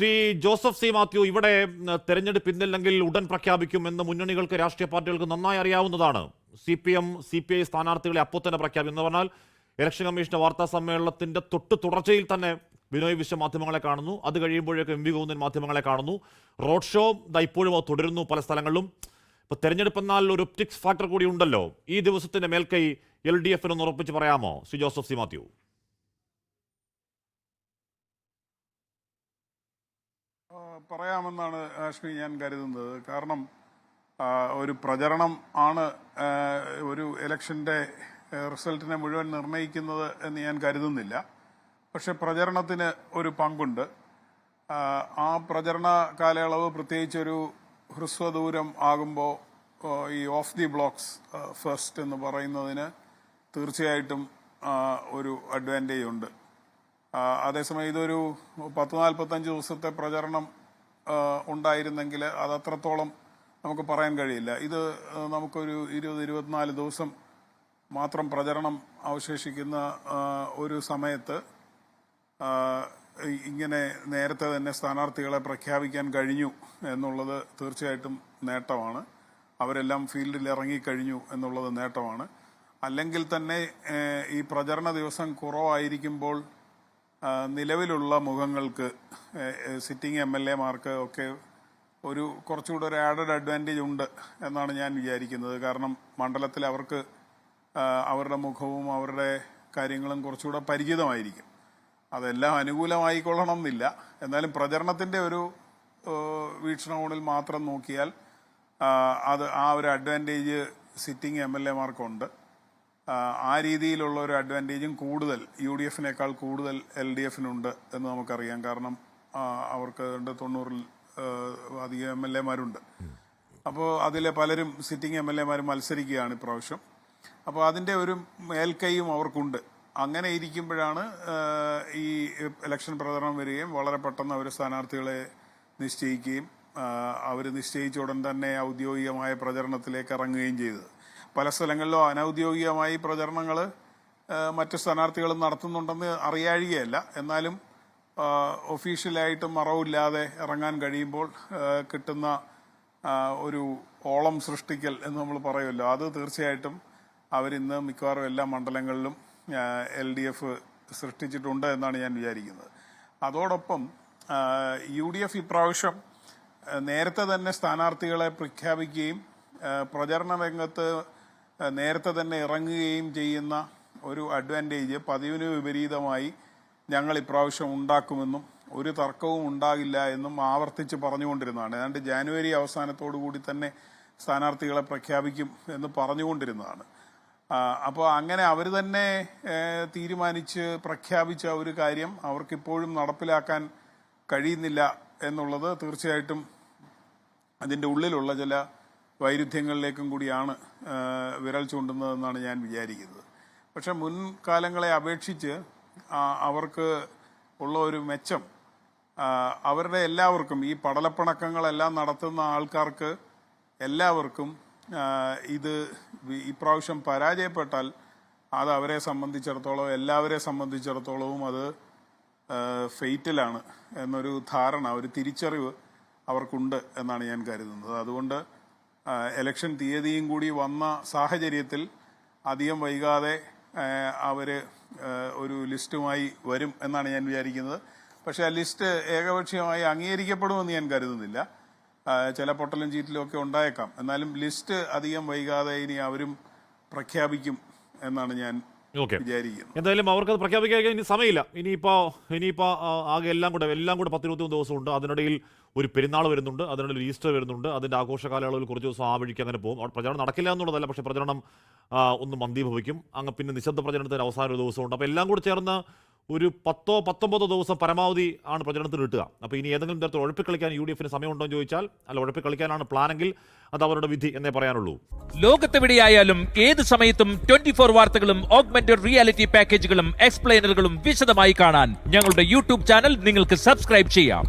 Shri Joseph C Mathew, ഇവിടെ തെരഞ്ഞെടുപ്പ് ഇന്നില്ലെങ്കിൽ ഉടൻ പ്രഖ്യാപിക്കുമെന്ന് മുന്നണികൾക്ക്, രാഷ്ട്രീയ പാർട്ടികൾക്ക് നന്നായി അറിയാവുന്നതാണ്. CPM CPI സ്ഥാനാർത്ഥികളെ അപ്പോൾ തന്നെ പ്രഖ്യാപിക്കും എന്ന് പറഞ്ഞാൽ ഇലക്ഷൻ കമ്മീഷന്റെ വാർത്താ സമ്മേളനത്തിന്റെ തുടർച്ചയിൽ തന്നെ ബിനോയ് വിശ്വം മാധ്യമങ്ങളെ കാണുന്നു. അത് കഴിയുമ്പോഴേക്കും MV ഗോവിന്ദൻ മാധ്യമങ്ങളെ കാണുന്നു. റോഡ് ഷോ ഇപ്പോഴും തുടരുന്നു പല സ്ഥലങ്ങളിലും. ഇപ്പൊ തെരഞ്ഞെടുപ്പ് എന്നാൽ ഒരു ഒപ്റ്റിക്സ് ഫാക്ടർ കൂടി ഉണ്ടല്ലോ. ഈ ദിവസത്തിന്റെ മേൽക്കൈ LDF എന്ന് ഉറപ്പിച്ച് പറയാമോ ശ്രീ ജോസഫ് സി മാത്യു? പറയാമെന്നാണ് ആഷ്മി ഞാൻ കരുതുന്നത്. കാരണം ഒരു പ്രചരണം ആണ് ഒരു ഇലക്ഷൻ്റെ റിസൾട്ടിനെ മുഴുവൻ നിർണ്ണയിക്കുന്നത് എന്ന് ഞാൻ കരുതുന്നില്ല. പക്ഷെ പ്രചരണത്തിന് ഒരു പങ്കുണ്ട്. ആ പ്രചരണ കാലയളവ് പ്രത്യേകിച്ചൊരു ഹ്രസ്വദൂരം ആകുമ്പോൾ ഈ ഓഫ് ദി ബ്ലോക്സ് ഫസ്റ്റ് എന്ന് പറയുന്നതിന് തീർച്ചയായിട്ടും ഒരു അഡ്വാൻറ്റേജ് ഉണ്ട്. അതേസമയം ഇതൊരു 40-45 ദിവസത്തെ പ്രചരണം ഉണ്ടായിരുന്നെങ്കിൽ അതത്രത്തോളം നമുക്ക് പറയാൻ കഴിയില്ല. ഇത് നമുക്കൊരു 20-24 ദിവസം മാത്രം പ്രചരണം അവശേഷിക്കുന്ന ഒരു സമയത്ത് ഇങ്ങനെ നേരത്തെ തന്നെ സ്ഥാനാർത്ഥികളെ പ്രഖ്യാപിക്കാൻ കഴിഞ്ഞു എന്നുള്ളത് തീർച്ചയായിട്ടും നേട്ടമാണ്. അവരെല്ലാം ഫീൽഡിൽ ഇറങ്ങിക്കഴിഞ്ഞു എന്നുള്ളത് നേട്ടമാണ്. അല്ലെങ്കിൽ തന്നെ ഈ പ്രചരണ ദിവസം കുറവായിരിക്കുമ്പോൾ നിലവിലുള്ള മുഖങ്ങൾക്ക്, സിറ്റിംഗ് MLA-മാർക്ക് ഒക്കെ കുറച്ചുകൂടെ ഒരു ആഡഡ് അഡ്വാൻറ്റേജ് ഉണ്ട് എന്നാണ് ഞാൻ വിചാരിക്കുന്നത്. കാരണം മണ്ഡലത്തിൽ അവർക്ക് അവരുടെ മുഖവും അവരുടെ കാര്യങ്ങളും കുറച്ചുകൂടെ പരിചിതമായിരിക്കും. അതെല്ലാം അനുകൂലമായിക്കൊള്ളണം എന്നില്ല. എന്നാലും പ്രചരണത്തിൻ്റെ ഒരു വീക്ഷണകോണിൽ മാത്രം നോക്കിയാൽ ആ ഒരു അഡ്വാൻറ്റേജ് സിറ്റിംഗ് MLA-മാർക്കുണ്ട്. ആ രീതിയിലുള്ള ഒരു അഡ്വാൻറ്റേജും കൂടുതൽ UDF-നേക്കാൾ കൂടുതൽ LDF-നുണ്ട് എന്ന് നമുക്കറിയാം. കാരണം അവർക്ക് 90-ൽ അധികം MLA-മാരുണ്ട്. അപ്പോൾ അതിലെ പലരും സിറ്റിംഗ് MLA-മാരും മത്സരിക്കുകയാണ് ഇപ്രാവശ്യം. അപ്പോൾ അതിൻ്റെ ഒരു മേൽക്കൈയും അവർക്കുണ്ട്. അങ്ങനെ ഇരിക്കുമ്പോഴാണ് ഈ ഇലക്ഷൻ പ്രചരണം വരികയും വളരെ പെട്ടെന്ന് അവർ സ്ഥാനാർത്ഥികളെ നിശ്ചയിക്കുകയും അവർ നിശ്ചയിച്ച ഉടൻ തന്നെ ഔദ്യോഗികമായ പ്രചരണത്തിലേക്ക് ഇറങ്ങുകയും ചെയ്തത്. പല സ്ഥലങ്ങളിലും അനൌദ്യോഗികമായി പ്രചരണങ്ങൾ മറ്റ് സ്ഥാനാർത്ഥികളും നടത്തുന്നുണ്ടെന്ന് അറിയാഴികയല്ല. എന്നാലും ഒഫീഷ്യലായിട്ട് മറവില്ലാതെ ഇറങ്ങാൻ കഴിയുമ്പോൾ കിട്ടുന്ന ഒരു ഓളം സൃഷ്ടിക്കൽ എന്ന് നമ്മൾ പറയുമല്ലോ, അത് തീർച്ചയായിട്ടും അവരിന്ന് മിക്കവാറും എല്ലാ മണ്ഡലങ്ങളിലും LDF സൃഷ്ടിച്ചിട്ടുണ്ട് എന്നാണ് ഞാൻ വിചാരിക്കുന്നത്. അതോടൊപ്പം UDF ഇപ്രാവശ്യം നേരത്തെ തന്നെ സ്ഥാനാർത്ഥികളെ പ്രഖ്യാപിക്കുകയും പ്രചരണ രംഗത്ത് നേരത്തെ തന്നെ ഇറങ്ങുകയും ചെയ്യുന്ന ഒരു അഡ്വാൻറ്റേജ് പതിവിന് വിപരീതമായി ഞങ്ങൾ ഇപ്രാവശ്യം ഉണ്ടാക്കുമെന്നും ഒരു തർക്കവും ഉണ്ടാകില്ല എന്നും ആവർത്തിച്ച് പറഞ്ഞുകൊണ്ടിരുന്നതാണ്. ഏതാണ്ട് ജാനുവരി അവസാനത്തോടു കൂടി തന്നെ സ്ഥാനാർത്ഥികളെ പ്രഖ്യാപിക്കും എന്ന് പറഞ്ഞുകൊണ്ടിരുന്നതാണ്. അപ്പോൾ അങ്ങനെ അവർ തന്നെ തീരുമാനിച്ച് പ്രഖ്യാപിച്ച ഒരു കാര്യം അവർക്കിപ്പോഴും നടപ്പിലാക്കാൻ കഴിയുന്നില്ല എന്നുള്ളത് തീർച്ചയായിട്ടും അതിൻ്റെ ഉള്ളിലുള്ള ചില വൈരുദ്ധ്യങ്ങളിലേക്കും കൂടിയാണ് വിരൽ ചൂണ്ടുന്നതെന്നാണ് ഞാൻ വിചാരിക്കുന്നത്. പക്ഷെ മുൻകാലങ്ങളെ അപേക്ഷിച്ച് അവർക്ക് ഉള്ള ഒരു മെച്ചം അവരുടെ എല്ലാവർക്കും, ഈ പടലപ്പിണക്കങ്ങളെല്ലാം നടത്തുന്ന ആൾക്കാർക്ക് എല്ലാവർക്കും ഇത് ഇപ്രാവശ്യം പരാജയപ്പെട്ടാൽ അത് അവരെ സംബന്ധിച്ചിടത്തോളം, എല്ലാവരെ സംബന്ധിച്ചിടത്തോളവും അത് ഫെയ്റ്റിലാണ് എന്നൊരു ധാരണ, ഒരു തിരിച്ചറിവ് അവർക്കുണ്ട് എന്നാണ് ഞാൻ കരുതുന്നത്. അതുകൊണ്ട് ഇലക്ഷൻ തീയതിയും കൂടി വന്ന സാഹചര്യത്തിൽ അധികം വൈകാതെ അവർ ഒരു ലിസ്റ്റുമായി വരും എന്നാണ് ഞാൻ വിചാരിക്കുന്നത്. പക്ഷേ ആ ലിസ്റ്റ് ഏകപക്ഷീയമായി അംഗീകരിക്കപ്പെടുമെന്ന് ഞാൻ കരുതുന്നില്ല. ചില പൊട്ടലും ചീറ്റിലും ഒക്കെ ഉണ്ടായേക്കാം. എന്നാലും ലിസ്റ്റ് അധികം വൈകാതെ ഇനി അവരും പ്രഖ്യാപിക്കും എന്നാണ് ഞാൻ വിചാരിക്കുന്നത്. എന്തായാലും അവർക്കത് പ്രഖ്യാപിക്കാൻ ഇനി സമയമില്ല. ഇനിയിപ്പോൾ ആകെ എല്ലാം കൂടെ 10-21 ദിവസമുണ്ട്. അതിനിടയിൽ ഒരു പെരുന്നാൾ വരുന്നുണ്ട്, അതിനിടയിൽ ഈസ്റ്റർ വരുന്നുണ്ട്. അതിൻ്റെ ആഘോഷ കാലയളവിൽ കുറച്ച് ദിവസം ആ വഴിക്ക് അങ്ങനെ പോകും. അവിടെ പ്രചരണം നടക്കില്ല എന്നുള്ളതല്ല, പക്ഷേ പ്രചരണം ഒന്ന് മന്ദീഭവിക്കും. അങ്ങ് പിന്നെ നിശബ്ദ പ്രചരണത്തിന് അവസാന ഒരു ദിവസമുണ്ട്. അപ്പോൾ എല്ലാം കൂടി ചേർന്ന് ഒരു 10-19 ദിവസം പരമാവധി ആണ് പ്രചരണത്തിന് കിട്ടുക. അപ്പോൾ ഇനി ഏതെങ്കിലും തരത്തിൽ ഉഴപ്പിക്കളിക്കാൻ UDF-ന് സമയമുണ്ടോ എന്ന് ചോദിച്ചാൽ, അല്ല, ഉഴപ്പിക്കളിക്കാനാണ് പ്ലാനെങ്കിൽ അത് അവരുടെ വിധി എന്നേ പറയാനുള്ളൂ. ലോകത്തെവിടെയായാലും ഏത് സമയത്തും 24 വാർത്തകളും ഓഗ്മെന്റഡ് റിയാലിറ്റി പാക്കേജുകളും എക്സ്പ്ലെയിനറുകളും വിശദമായി കാണാൻ ഞങ്ങളുടെ YouTube ചാനൽ നിങ്ങൾക്ക് സബ്സ്ക്രൈബ് ചെയ്യാം.